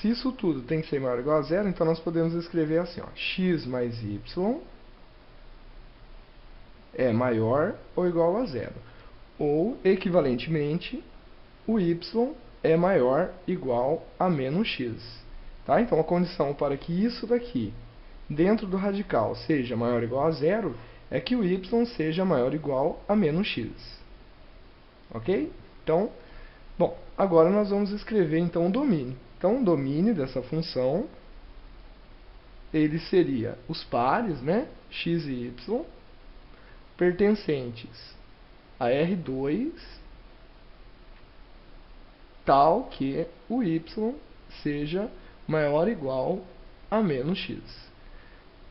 se isso tudo tem que ser maior ou igual a zero, então nós podemos escrever assim, ó, x mais y é maior ou igual a zero. Ou, equivalentemente, o y é maior ou igual a menos x. Tá? Então, a condição para que isso daqui, dentro do radical, seja maior ou igual a zero, é que o y seja maior ou igual a menos x. Ok? Então, bom, agora nós vamos escrever então o domínio. Então, o domínio dessa função, ele seria os pares, né, x e y, pertencentes a R2, tal que o y seja maior ou igual a menos x.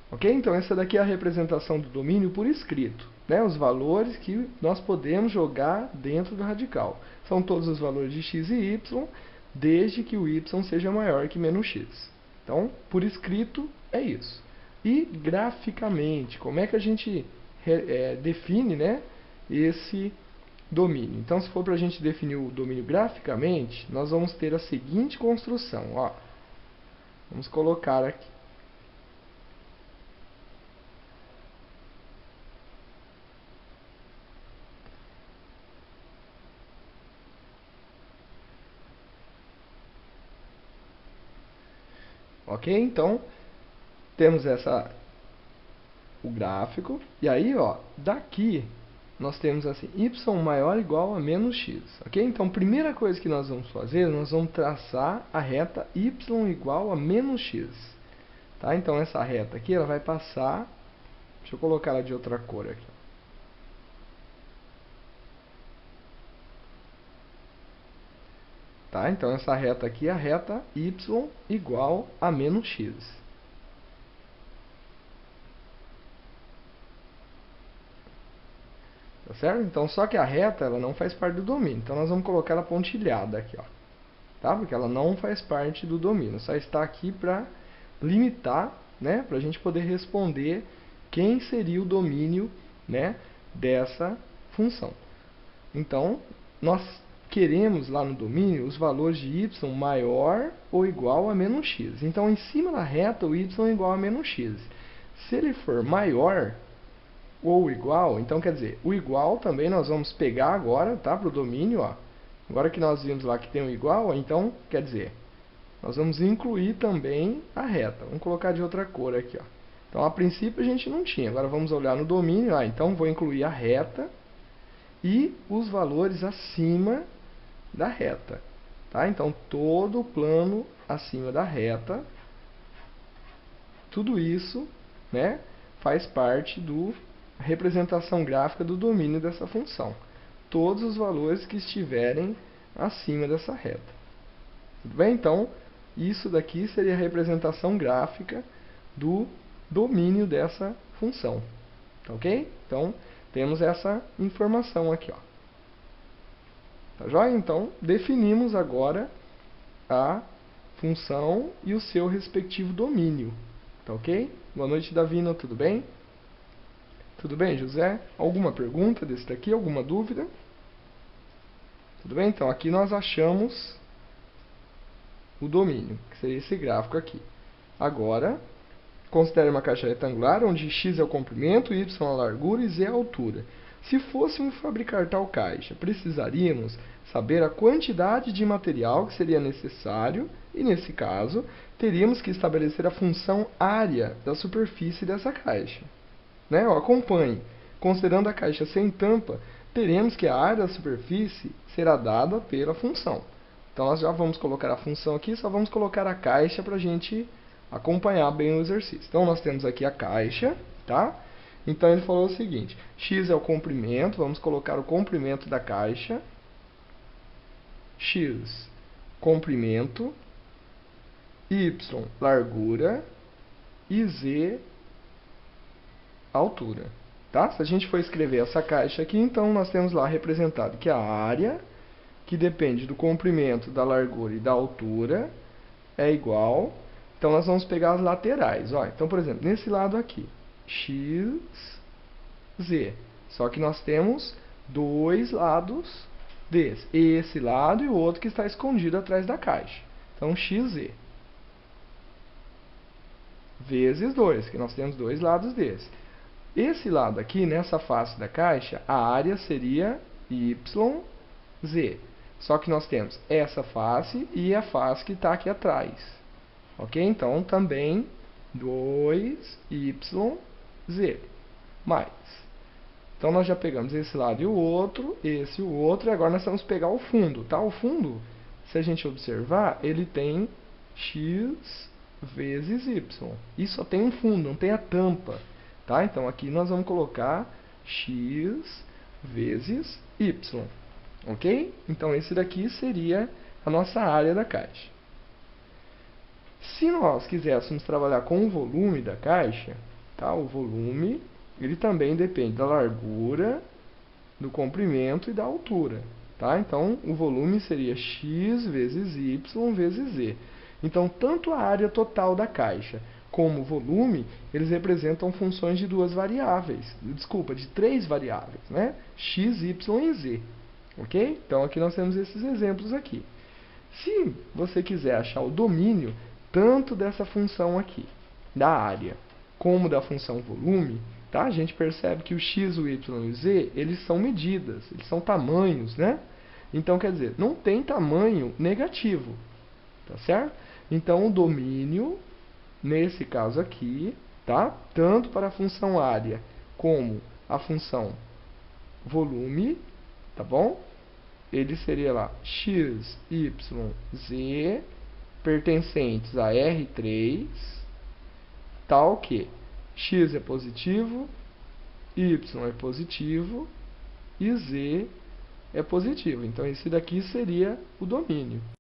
Ok? Então, essa daqui é a representação do domínio por escrito, né? Os valores que nós podemos jogar dentro do radical. São todos os valores de x e y, desde que o y seja maior que menos x. Então, por escrito, é isso. E, graficamente, como é que a gente define, né, esse domínio? Então, se for para a gente definir o domínio graficamente, nós vamos ter a seguinte construção. Ó. Vamos colocar aqui. Ok? Então, temos o gráfico. E aí, ó, daqui nós temos assim, y maior ou igual a menos x. Ok? Então, primeira coisa que nós vamos fazer, nós vamos traçar a reta y igual a menos x. Tá? Então, essa reta aqui, ela vai passar... Deixa eu colocar ela de outra cor aqui. Tá? Então, essa reta aqui é a reta y igual a menos x. Tá certo? Então, só que a reta ela não faz parte do domínio. Então, nós vamos colocar ela pontilhada aqui, ó. Tá? Porque ela não faz parte do domínio. Só está aqui para limitar, né? Para a gente poder responder quem seria o domínio, né, dessa função. Então, nós queremos lá no domínio os valores de y maior ou igual a menos x. Então, em cima da reta, o y é igual a menos x. Se ele for maior ou igual, então quer dizer, o igual também nós vamos pegar agora, tá, para o domínio, ó. Agora que nós vimos lá que tem um igual, então, quer dizer, nós vamos incluir também a reta. Vamos colocar de outra cor aqui, ó. Então, a princípio a gente não tinha. Agora vamos olhar no domínio, então vou incluir a reta e os valores acima da reta. Tá? Então, todo o plano acima da reta, tudo isso, né, faz parte da representação gráfica do domínio dessa função. Todos os valores que estiverem acima dessa reta. Tudo bem? Então, isso daqui seria a representação gráfica do domínio dessa função. Tá ok? Então, temos essa informação aqui, ó. Tá joia? Então, definimos agora a função e o seu respectivo domínio. Tá ok? Boa noite, Davina. Tudo bem? Tudo bem, José? Alguma pergunta desse daqui? Alguma dúvida? Tudo bem? Então, aqui nós achamos o domínio, que seria esse gráfico aqui. Agora, considere uma caixa retangular, onde x é o comprimento, y a largura e z a altura. Se fôssemos fabricar tal caixa, precisaríamos saber a quantidade de material que seria necessário e, nesse caso, teríamos que estabelecer a função área da superfície dessa caixa. Né? Acompanhe. Considerando a caixa sem tampa, teremos que a área da superfície será dada pela função. Então, nós já vamos colocar a função aqui, só vamos colocar a caixa para a gente acompanhar bem o exercício. Então, nós temos aqui a caixa, tá? Então, ele falou o seguinte, x é o comprimento, vamos colocar o comprimento da caixa, x, comprimento, y, largura, e z, altura. Tá? Se a gente for escrever essa caixa aqui, então nós temos lá representado que a área, que depende do comprimento, da largura e da altura, é igual. Então, nós vamos pegar as laterais. Ó. Então, por exemplo, nesse lado aqui, x, z. Só que nós temos dois lados desse. Esse lado e o outro que está escondido atrás da caixa. Então, x, z. vezes 2, que nós temos dois lados desse. Esse lado aqui, nessa face da caixa, a área seria YZ. Só que nós temos essa face e a face que está aqui atrás. Ok? Então, também 2YZ mais. Então, nós já pegamos esse lado e o outro, esse e o outro, e agora nós vamos pegar o fundo. Tá? O fundo, se a gente observar, ele tem X vezes Y. E só tem um fundo, não tem a tampa. Tá? Então, aqui nós vamos colocar X vezes Y. Ok? Então, esse daqui seria a nossa área da caixa. Se nós quiséssemos trabalhar com o volume da caixa, tá? O volume, ele também depende da largura, do comprimento e da altura. Tá? Então, o volume seria x vezes y vezes z. Então, tanto a área total da caixa como o volume, eles representam funções de duas variáveis. Desculpa, de três variáveis, né? X, y e z. Ok? Então, aqui nós temos esses exemplos aqui. Se você quiser achar o domínio tanto dessa função aqui, da área, como da função volume, tá? A gente percebe que o x, o y e o z, eles são medidas, eles são tamanhos, né? Então, quer dizer, não tem tamanho negativo, tá certo? Então, o domínio, nesse caso aqui, tá? Tanto para a função área como a função volume, tá bom? Ele seria lá x, y, z, pertencentes a R3, tal que x é positivo, y é positivo e z é positivo. Então, esse daqui seria o domínio.